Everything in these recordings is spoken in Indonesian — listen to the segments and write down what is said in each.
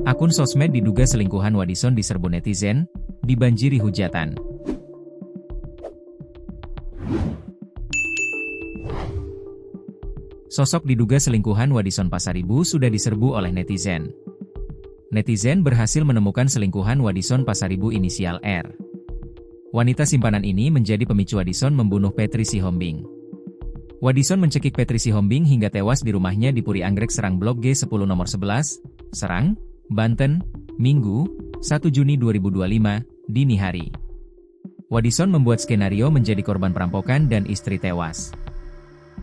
Akun sosmed diduga selingkuhan Wadison diserbu netizen, dibanjiri hujatan. Sosok diduga selingkuhan Wadison Pasaribu sudah diserbu oleh netizen. Netizen berhasil menemukan selingkuhan Wadison Pasaribu inisial R. Wanita simpanan ini menjadi pemicu Wadison membunuh Petri Sihombing. Wadison mencekik Petri Sihombing hingga tewas di rumahnya di Puri Anggrek Serang Blok G10 nomor 11, Serang, Banten, Minggu, 1 Juni 2025, dini hari. Wadison membuat skenario menjadi korban perampokan dan istri tewas.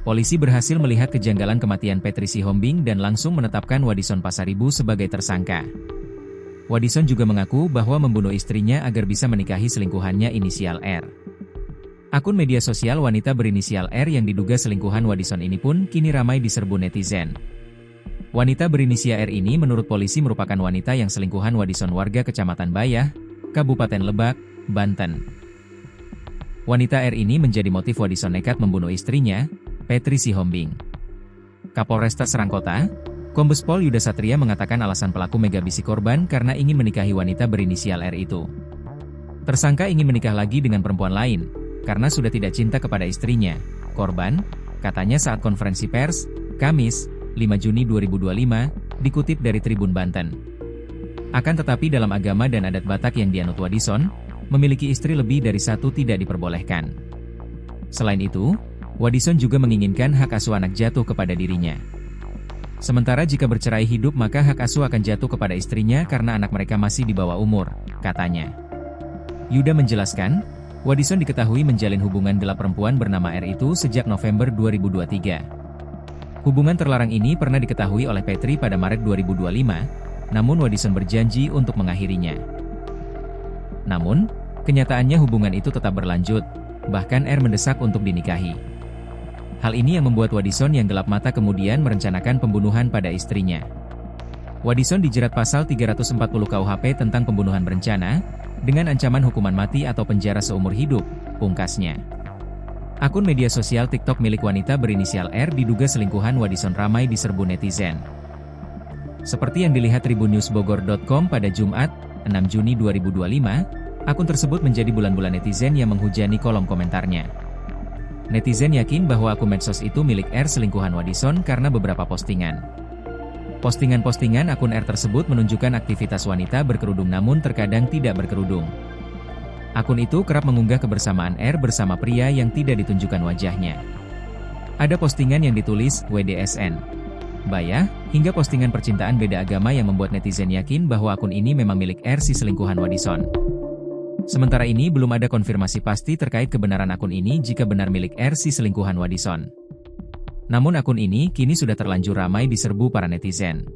Polisi berhasil melihat kejanggalan kematian Petri Sihombing dan langsung menetapkan Wadison Pasaribu sebagai tersangka. Wadison juga mengaku bahwa membunuh istrinya agar bisa menikahi selingkuhannya inisial R. Akun media sosial wanita berinisial R yang diduga selingkuhan Wadison ini pun kini ramai diserbu netizen. Wanita berinisial R ini menurut polisi merupakan wanita yang selingkuhan Wadison warga Kecamatan Bayah, Kabupaten Lebak, Banten. Wanita R ini menjadi motif Wadison nekat membunuh istrinya, Petri Sihombing. Kapolresta Serang Kota, Kombes Pol Yuda Satria mengatakan alasan pelaku megabisi korban karena ingin menikahi wanita berinisial R itu. Tersangka ingin menikah lagi dengan perempuan lain, karena sudah tidak cinta kepada istrinya, korban, katanya saat konferensi pers, Kamis, 5 Juni 2025, dikutip dari Tribun Banten. Akan tetapi dalam agama dan adat Batak yang dianut Wadison, memiliki istri lebih dari satu tidak diperbolehkan. Selain itu, Wadison juga menginginkan hak asuh anak jatuh kepada dirinya. Sementara jika bercerai hidup maka hak asuh akan jatuh kepada istrinya karena anak mereka masih di bawah umur, katanya. Yuda menjelaskan, Wadison diketahui menjalin hubungan gelap perempuan bernama R itu sejak November 2023. Hubungan terlarang ini pernah diketahui oleh Petri pada Maret 2025, namun Wadison berjanji untuk mengakhirinya. Namun, kenyataannya hubungan itu tetap berlanjut, bahkan R mendesak untuk dinikahi. Hal ini yang membuat Wadison yang gelap mata kemudian merencanakan pembunuhan pada istrinya. Wadison dijerat pasal 340 KUHP tentang pembunuhan berencana, dengan ancaman hukuman mati atau penjara seumur hidup, pungkasnya. Akun media sosial TikTok milik wanita berinisial R diduga selingkuhan Wadison ramai diserbu netizen. Seperti yang dilihat tribunnews.bogor.com pada Jumat, 6 Juni 2025, akun tersebut menjadi bulan-bulan netizen yang menghujani kolom komentarnya. Netizen yakin bahwa akun medsos itu milik R selingkuhan Wadison karena beberapa postingan. Postingan-postingan akun R tersebut menunjukkan aktivitas wanita berkerudung namun terkadang tidak berkerudung. Akun itu kerap mengunggah kebersamaan R bersama pria yang tidak ditunjukkan wajahnya. Ada postingan yang ditulis WDSN, Bayah, hingga postingan percintaan beda agama yang membuat netizen yakin bahwa akun ini memang milik R si selingkuhan Wadison. Sementara ini belum ada konfirmasi pasti terkait kebenaran akun ini jika benar milik R si selingkuhan Wadison. Namun akun ini kini sudah terlanjur ramai diserbu para netizen.